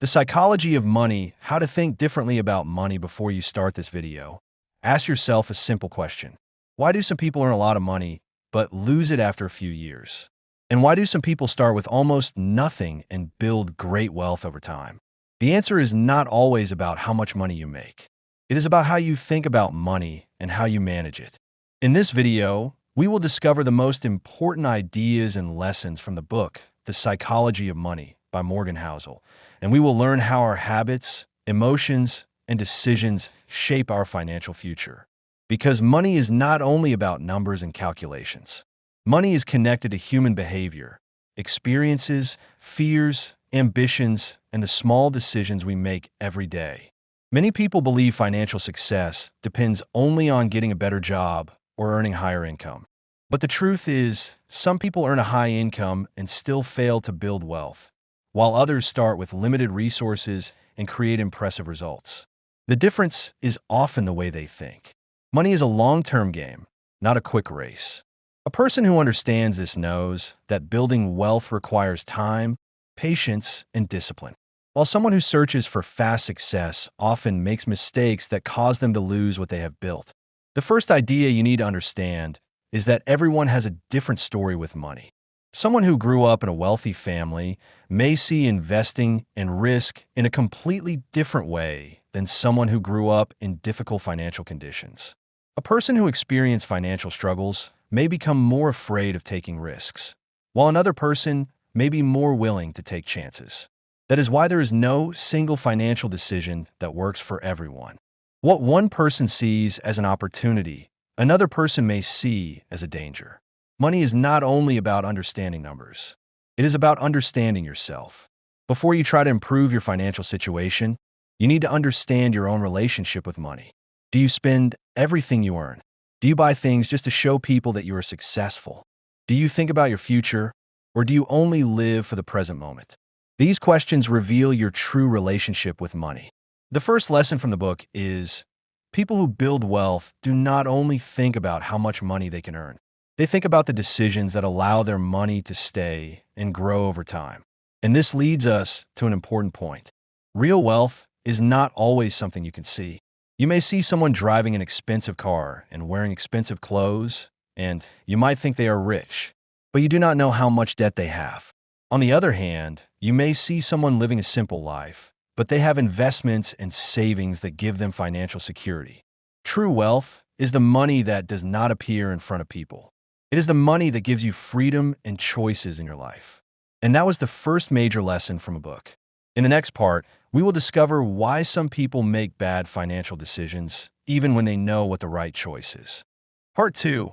The psychology of money, how to think differently about money before you start this video. Ask yourself a simple question. Why do some people earn a lot of money, but lose it after a few years? And why do some people start with almost nothing and build great wealth over time? The answer is not always about how much money you make. It is about how you think about money and how you manage it. In this video, we will discover the most important ideas and lessons from the book, The Psychology of Money by Morgan Housel, and we will learn how our habits, emotions, and decisions shape our financial future. Because money is not only about numbers and calculations. Money is connected to human behavior, experiences, fears, ambitions, and the small decisions we make every day. Many people believe financial success depends only on getting a better job or earning higher income. But the truth is, some people earn a high income and still fail to build wealth, while others start with limited resources and create impressive results. The difference is often the way they think. Money is a long-term game, not a quick race. A person who understands this knows that building wealth requires time, patience, and discipline. While someone who searches for fast success often makes mistakes that cause them to lose what they have built. The first idea you need to understand is that everyone has a different story with money. Someone who grew up in a wealthy family may see investing and risk in a completely different way than someone who grew up in difficult financial conditions. A person who experienced financial struggles may become more afraid of taking risks, while another person may be more willing to take chances. That is why there is no single financial decision that works for everyone. What one person sees as an opportunity, another person may see as a danger. Money is not only about understanding numbers. It is about understanding yourself. Before you try to improve your financial situation, you need to understand your own relationship with money. Do you spend everything you earn? Do you buy things just to show people that you are successful? Do you think about your future, or do you only live for the present moment? These questions reveal your true relationship with money. The first lesson from the book is, people who build wealth do not only think about how much money they can earn. They think about the decisions that allow their money to stay and grow over time. And this leads us to an important point. Real wealth is not always something you can see. You may see someone driving an expensive car and wearing expensive clothes, and you might think they are rich, but you do not know how much debt they have. On the other hand, you may see someone living a simple life, but they have investments and savings that give them financial security. True wealth is the money that does not appear in front of people. It is the money that gives you freedom and choices in your life. And that was the first major lesson from a book. In the next part, we will discover why some people make bad financial decisions, even when they know what the right choice is. Part 2.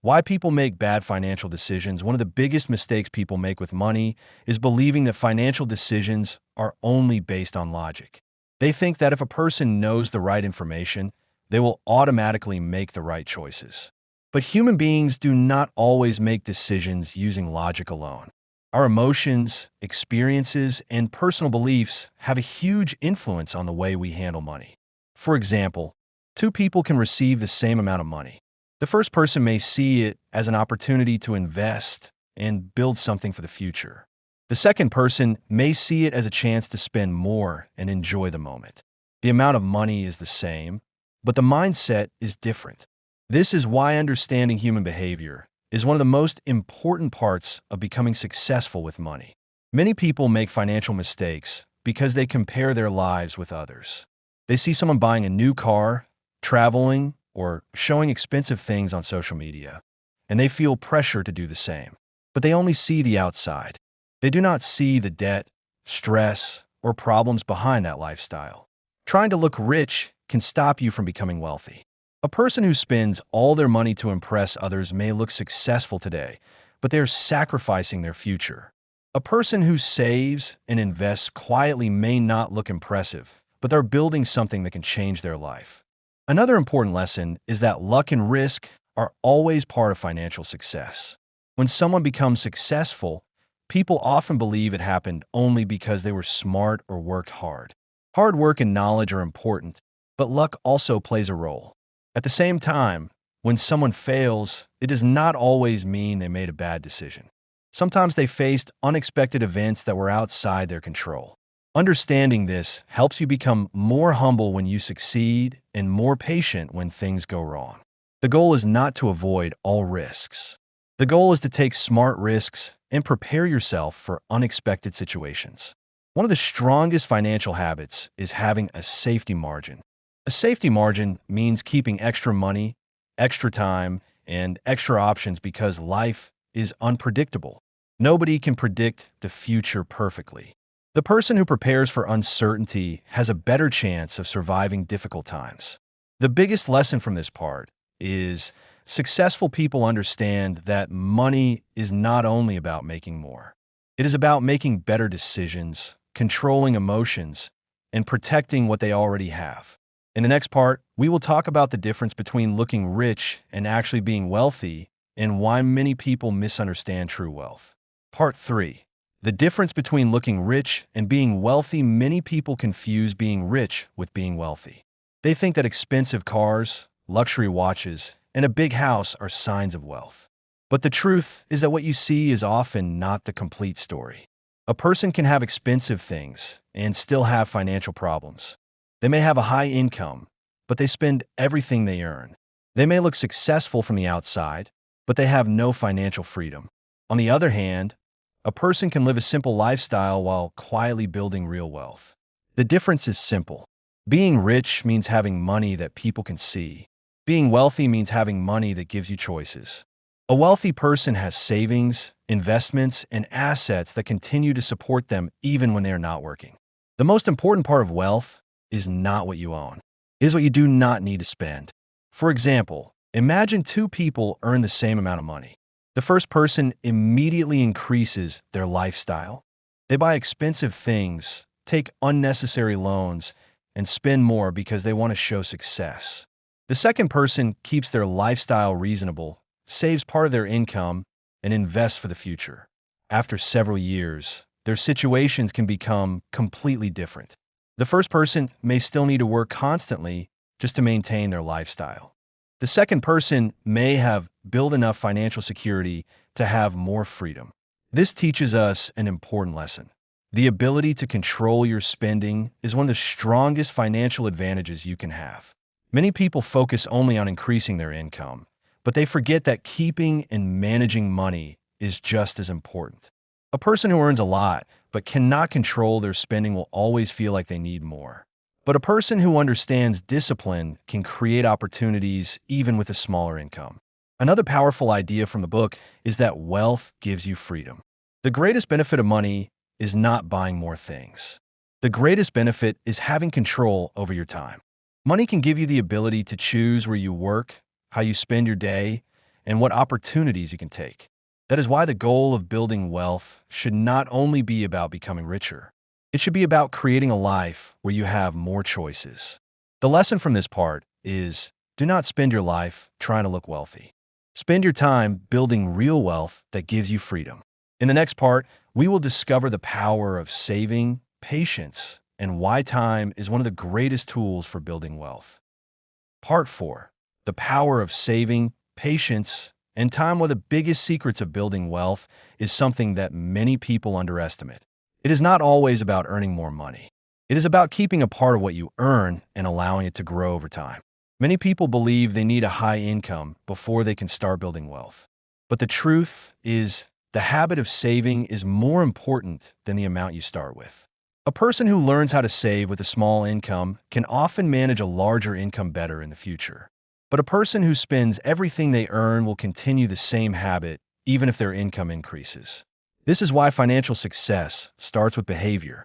Why people make bad financial decisions. One of the biggest mistakes people make with money is believing that financial decisions are only based on logic. They think that if a person knows the right information, they will automatically make the right choices. But human beings do not always make decisions using logic alone. Our emotions, experiences, and personal beliefs have a huge influence on the way we handle money. For example, two people can receive the same amount of money. The first person may see it as an opportunity to invest and build something for the future. The second person may see it as a chance to spend more and enjoy the moment. The amount of money is the same, but the mindset is different. This is why understanding human behavior is one of the most important parts of becoming successful with money. Many people make financial mistakes because they compare their lives with others. They see someone buying a new car, traveling, or showing expensive things on social media, and they feel pressure to do the same. But they only see the outside. They do not see the debt, stress, or problems behind that lifestyle. Trying to look rich can stop you from becoming wealthy. A person who spends all their money to impress others may look successful today, but they are sacrificing their future. A person who saves and invests quietly may not look impressive, but they're building something that can change their life. Another important lesson is that luck and risk are always part of financial success. When someone becomes successful, people often believe it happened only because they were smart or worked hard. Hard work and knowledge are important, but luck also plays a role. At the same time, when someone fails, it does not always mean they made a bad decision. Sometimes they faced unexpected events that were outside their control. Understanding this helps you become more humble when you succeed and more patient when things go wrong. The goal is not to avoid all risks. The goal is to take smart risks and prepare yourself for unexpected situations. One of the strongest financial habits is having a safety margin. A safety margin means keeping extra money, extra time, and extra options because life is unpredictable. Nobody can predict the future perfectly. The person who prepares for uncertainty has a better chance of surviving difficult times. The biggest lesson from this part is successful people understand that money is not only about making more. It is about making better decisions, controlling emotions, and protecting what they already have. In the next part, we will talk about the difference between looking rich and actually being wealthy and why many people misunderstand true wealth. Part 3. The difference between looking rich and being wealthy. Many people confuse being rich with being wealthy. They think that expensive cars, luxury watches, and a big house are signs of wealth. But the truth is that what you see is often not the complete story. A person can have expensive things and still have financial problems. They may have a high income, but they spend everything they earn. They may look successful from the outside, but they have no financial freedom. On the other hand, a person can live a simple lifestyle while quietly building real wealth. The difference is simple. Being rich means having money that people can see. Being wealthy means having money that gives you choices. A wealthy person has savings, investments, and assets that continue to support them even when they are not working. The most important part of wealth is not what you own. It is what you do not need to spend. For example, imagine two people earn the same amount of money. The first person immediately increases their lifestyle. They buy expensive things, take unnecessary loans, and spend more because they want to show success. The second person keeps their lifestyle reasonable, saves part of their income, and invests for the future. After several years, their situations can become completely different. The first person may still need to work constantly just to maintain their lifestyle. The second person may have built enough financial security to have more freedom. This teaches us an important lesson. The ability to control your spending is one of the strongest financial advantages you can have. Many people focus only on increasing their income, but they forget that keeping and managing money is just as important. A person who earns a lot but cannot control their spending will always feel like they need more. But a person who understands discipline can create opportunities even with a smaller income. Another powerful idea from the book is that wealth gives you freedom. The greatest benefit of money is not buying more things. The greatest benefit is having control over your time. Money can give you the ability to choose where you work, how you spend your day, and what opportunities you can take. That is why the goal of building wealth should not only be about becoming richer. It should be about creating a life where you have more choices. The lesson from this part is do not spend your life trying to look wealthy. Spend your time building real wealth that gives you freedom. In the next part, we will discover the power of saving, patience, and why time is one of the greatest tools for building wealth. Part 4. The power of saving, patience, and time. One of the biggest secrets of building wealth is something that many people underestimate. It is not always about earning more money. It is about keeping a part of what you earn and allowing it to grow over time. Many people believe they need a high income before they can start building wealth. But the truth is, the habit of saving is more important than the amount you start with. A person who learns how to save with a small income can often manage a larger income better in the future. But a person who spends everything they earn will continue the same habit even if their income increases. This is why financial success starts with behavior,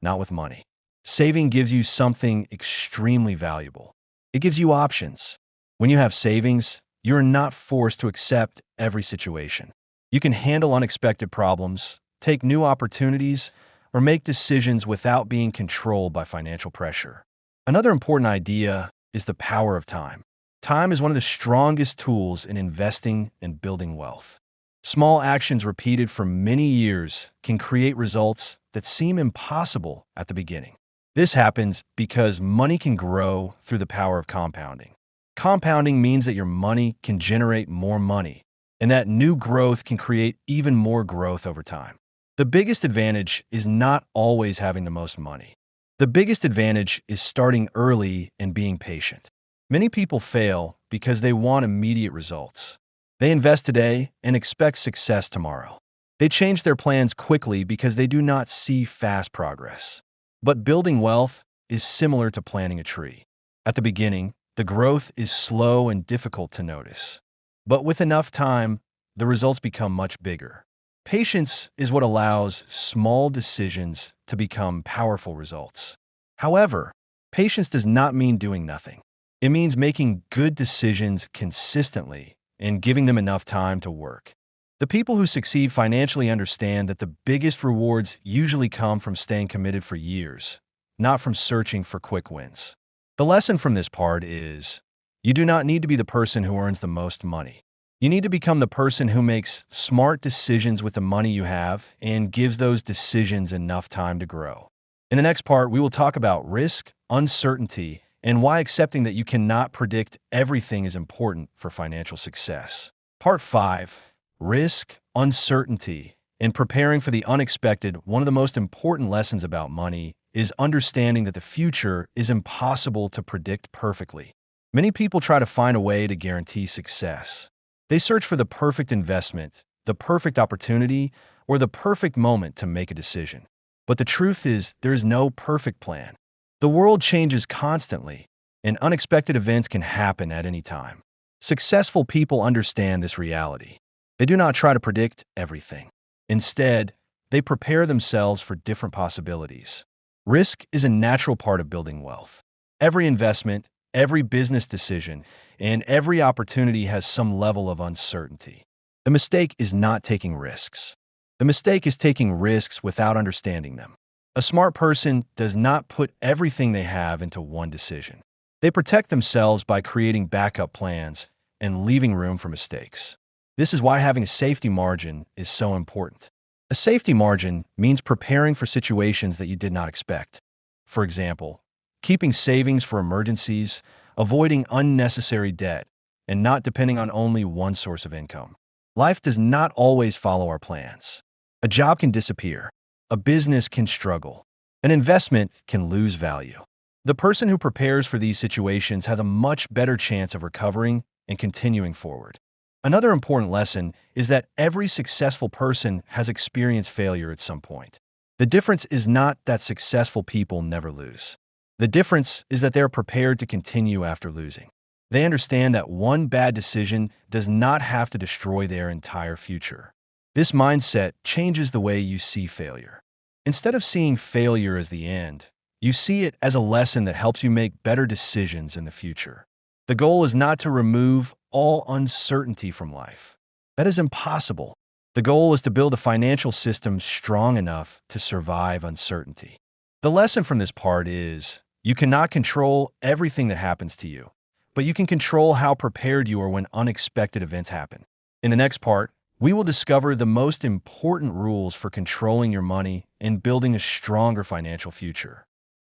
not with money. Saving gives you something extremely valuable. It gives you options. When you have savings, you're not forced to accept every situation. You can handle unexpected problems, take new opportunities, or make decisions without being controlled by financial pressure. Another important idea is the power of time. Time is one of the strongest tools in investing and building wealth. Small actions repeated for many years can create results that seem impossible at the beginning. This happens because money can grow through the power of compounding. Compounding means that your money can generate more money, and that new growth can create even more growth over time. The biggest advantage is not always having the most money. The biggest advantage is starting early and being patient. Many people fail because they want immediate results. They invest today and expect success tomorrow. They change their plans quickly because they do not see fast progress. But building wealth is similar to planting a tree. At the beginning, the growth is slow and difficult to notice. But with enough time, the results become much bigger. Patience is what allows small decisions to become powerful results. However, patience does not mean doing nothing. It means making good decisions consistently and giving them enough time to work. The people who succeed financially understand that the biggest rewards usually come from staying committed for years, not from searching for quick wins. The lesson from this part is, you do not need to be the person who earns the most money. You need to become the person who makes smart decisions with the money you have and gives those decisions enough time to grow. In the next part, we will talk about risk, uncertainty, and why accepting that you cannot predict everything is important for financial success. Part 5. Risk, uncertainty, and preparing for the unexpected. One of the most important lessons about money is understanding that the future is impossible to predict perfectly. Many people try to find a way to guarantee success. They search for the perfect investment, the perfect opportunity, or the perfect moment to make a decision. But the truth is, there is no perfect plan. The world changes constantly, and unexpected events can happen at any time. Successful people understand this reality. They do not try to predict everything. Instead, they prepare themselves for different possibilities. Risk is a natural part of building wealth. Every investment, every business decision, and every opportunity has some level of uncertainty. The mistake is not taking risks. The mistake is taking risks without understanding them. A smart person does not put everything they have into one decision. They protect themselves by creating backup plans and leaving room for mistakes. This is why having a safety margin is so important. A safety margin means preparing for situations that you did not expect. For example, keeping savings for emergencies, avoiding unnecessary debt, and not depending on only one source of income. Life does not always follow our plans. A job can disappear. A business can struggle. An investment can lose value. The person who prepares for these situations has a much better chance of recovering and continuing forward. Another important lesson is that every successful person has experienced failure at some point. The difference is not that successful people never lose. The difference is that they are prepared to continue after losing. They understand that one bad decision does not have to destroy their entire future. This mindset changes the way you see failure. Instead of seeing failure as the end, you see it as a lesson that helps you make better decisions in the future. The goal is not to remove all uncertainty from life. That is impossible. The goal is to build a financial system strong enough to survive uncertainty. The lesson from this part is, you cannot control everything that happens to you, but you can control how prepared you are when unexpected events happen. In the next part, we will discover the most important rules for controlling your money and building a stronger financial future.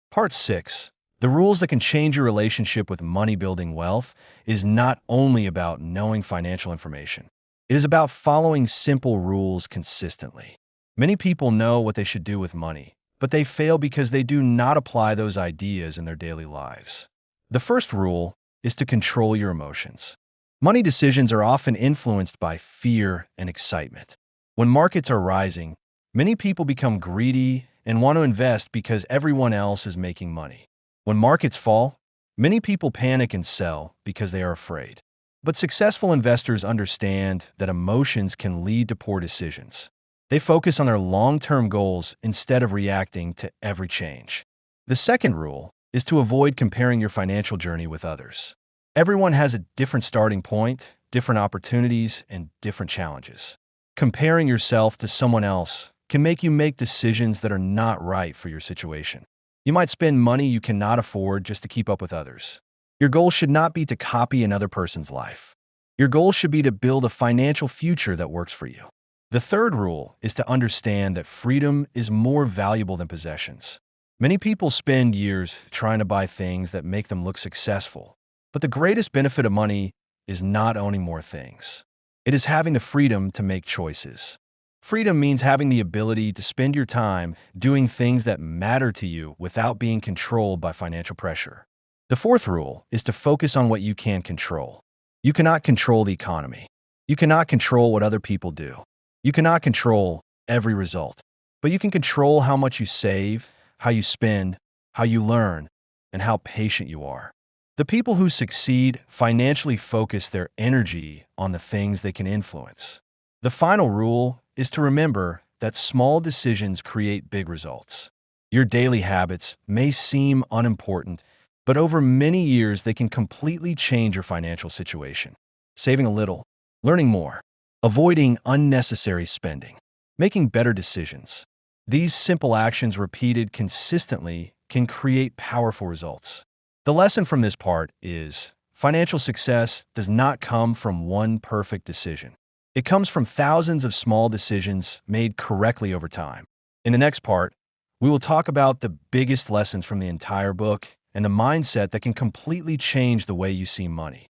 Part 6. The rules that can change your relationship with money. Building wealth is not only about knowing financial information. It is about following simple rules consistently. Many people know what they should do with money, but they fail because they do not apply those ideas in their daily lives. The first rule is to control your emotions. Money decisions are often influenced by fear and excitement. When markets are rising, many people become greedy and want to invest because everyone else is making money. When markets fall, many people panic and sell because they are afraid. But successful investors understand that emotions can lead to poor decisions. They focus on their long-term goals instead of reacting to every change. The second rule is to avoid comparing your financial journey with others. Everyone has a different starting point, different opportunities, and different challenges. Comparing yourself to someone else can make you make decisions that are not right for your situation. You might spend money you cannot afford just to keep up with others. Your goal should not be to copy another person's life. Your goal should be to build a financial future that works for you. The third rule is to understand that freedom is more valuable than possessions. Many people spend years trying to buy things that make them look successful. But the greatest benefit of money is not owning more things. It is having the freedom to make choices. Freedom means having the ability to spend your time doing things that matter to you without being controlled by financial pressure. The fourth rule is to focus on what you can control. You cannot control the economy. You cannot control what other people do. You cannot control every result. But you can control how much you save, how you spend, how you learn, and how patient you are. The people who succeed financially focus their energy on the things they can influence. The final rule is to remember that small decisions create big results. Your daily habits may seem unimportant, but over many years they can completely change your financial situation. Saving a little, learning more, avoiding unnecessary spending, making better decisions. These simple actions repeated consistently can create powerful results. The lesson from this part is financial success does not come from one perfect decision. It comes from thousands of small decisions made correctly over time. In the next part, we will talk about the biggest lessons from the entire book and the mindset that can completely change the way you see money.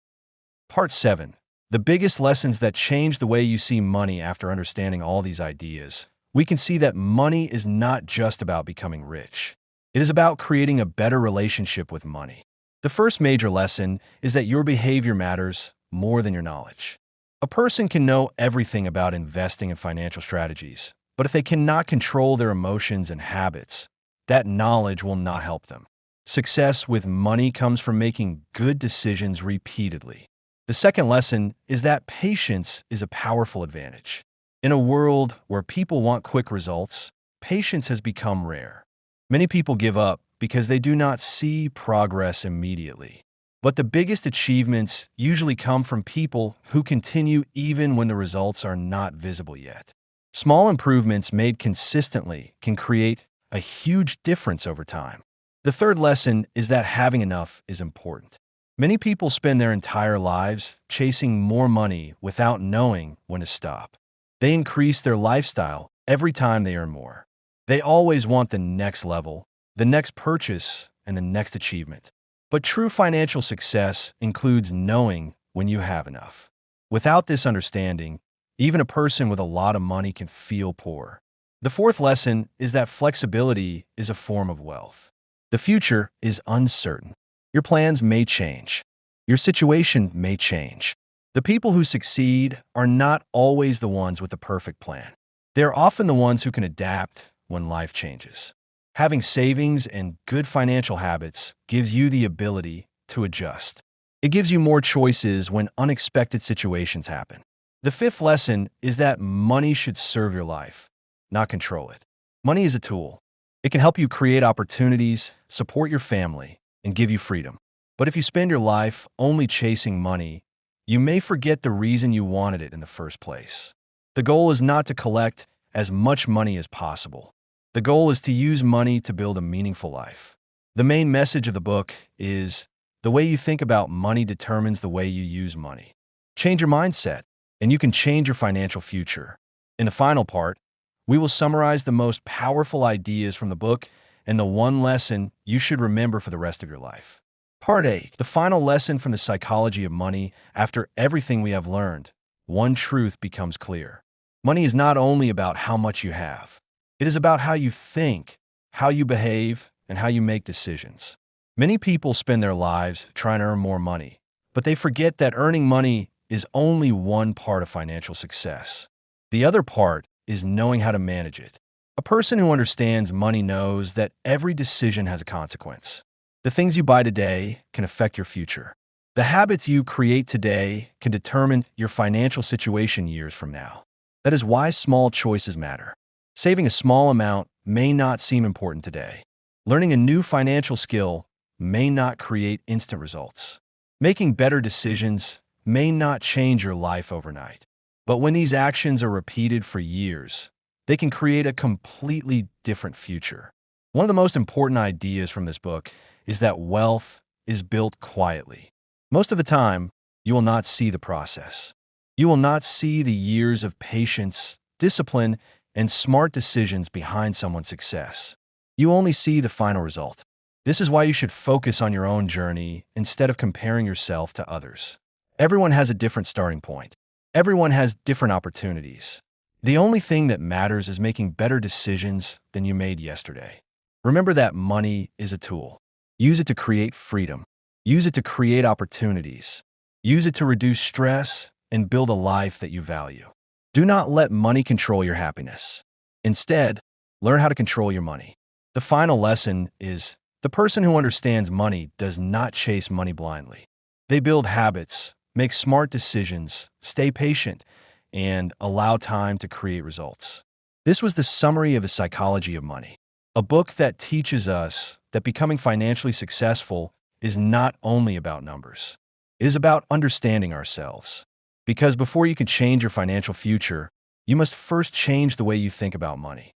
Part 7. The biggest lessons that change the way you see money. After understanding all these ideas, we can see that money is not just about becoming rich. It is about creating a better relationship with money. The first major lesson is that your behavior matters more than your knowledge. A person can know everything about investing and financial strategies, but if they cannot control their emotions and habits, that knowledge will not help them. Success with money comes from making good decisions repeatedly. The second lesson is that patience is a powerful advantage. In a world where people want quick results, patience has become rare. Many people give up because they do not see progress immediately. But the biggest achievements usually come from people who continue even when the results are not visible yet. Small improvements made consistently can create a huge difference over time. The third lesson is that having enough is important. Many people spend their entire lives chasing more money without knowing when to stop. They increase their lifestyle every time they earn more. They always want the next level, the next purchase, and the next achievement. But true financial success includes knowing when you have enough. Without this understanding, even a person with a lot of money can feel poor. The fourth lesson is that flexibility is a form of wealth. The future is uncertain. Your plans may change. Your situation may change. The people who succeed are not always the ones with the perfect plan. They are often the ones who can adapt when life changes. Having savings and good financial habits gives you the ability to adjust. It gives you more choices when unexpected situations happen. The fifth lesson is that money should serve your life, not control it. Money is a tool. It can help you create opportunities, support your family, and give you freedom. But if you spend your life only chasing money, you may forget the reason you wanted it in the first place. The goal is not to collect as much money as possible. The goal is to use money to build a meaningful life. The main message of the book is the way you think about money determines the way you use money. Change your mindset, and you can change your financial future. In the final part, we will summarize the most powerful ideas from the book and the one lesson you should remember for the rest of your life. Part 8. The final lesson from the psychology of money. After everything we have learned, one truth becomes clear. Money is not only about how much you have. It is about how you think, how you behave, and how you make decisions. Many people spend their lives trying to earn more money, but they forget that earning money is only one part of financial success. The other part is knowing how to manage it. A person who understands money knows that every decision has a consequence. The things you buy today can affect your future. The habits you create today can determine your financial situation years from now. That is why small choices matter. Saving a small amount may not seem important today. Learning a new financial skill may not create instant results. Making better decisions may not change your life overnight. But when these actions are repeated for years, they can create a completely different future. One of the most important ideas from this book is that wealth is built quietly. Most of the time, you will not see the process. You will not see the years of patience, discipline, and smart decisions behind someone's success. You only see the final result. This is why you should focus on your own journey instead of comparing yourself to others. Everyone has a different starting point. Everyone has different opportunities. The only thing that matters is making better decisions than you made yesterday. Remember that money is a tool. Use it to create freedom. Use it to create opportunities. Use it to reduce stress and build a life that you value. Do not let money control your happiness. Instead, learn how to control your money. The final lesson is the person who understands money does not chase money blindly. They build habits, make smart decisions, stay patient, and allow time to create results. This was the summary of The Psychology of Money, a book that teaches us that becoming financially successful is not only about numbers. It is about understanding ourselves. Because before you can change your financial future, you must first change the way you think about money.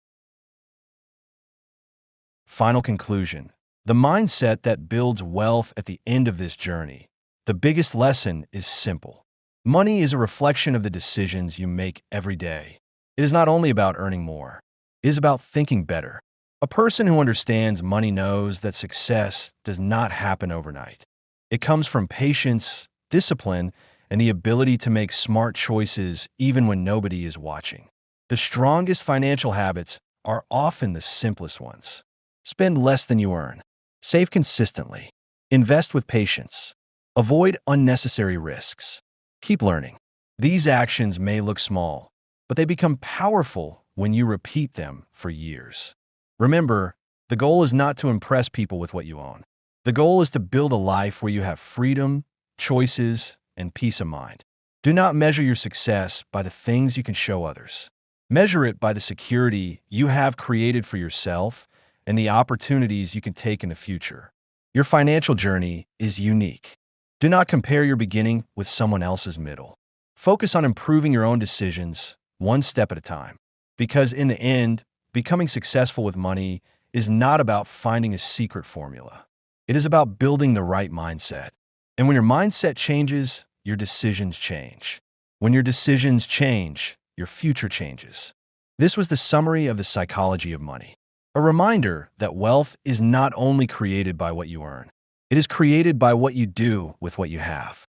Final conclusion. The mindset that builds wealth at the end of this journey. The biggest lesson is simple. Money is a reflection of the decisions you make every day. It is not only about earning more. It is about thinking better. A person who understands money knows that success does not happen overnight. It comes from patience, discipline, and the ability to make smart choices even when nobody is watching. The strongest financial habits are often the simplest ones. Spend less than you earn. Save consistently. Invest with patience. Avoid unnecessary risks. Keep learning. These actions may look small, but they become powerful when you repeat them for years. Remember, the goal is not to impress people with what you own. The goal is to build a life where you have freedom, choices, and peace of mind. Do not measure your success by the things you can show others. Measure it by the security you have created for yourself and the opportunities you can take in the future. Your financial journey is unique. Do not compare your beginning with someone else's middle. Focus on improving your own decisions, one step at a time. Because in the end, becoming successful with money is not about finding a secret formula. It is about building the right mindset. And when your mindset changes, your decisions change. When your decisions change, your future changes. This was the summary of The Psychology of Money. A reminder that wealth is not only created by what you earn. It is created by what you do with what you have.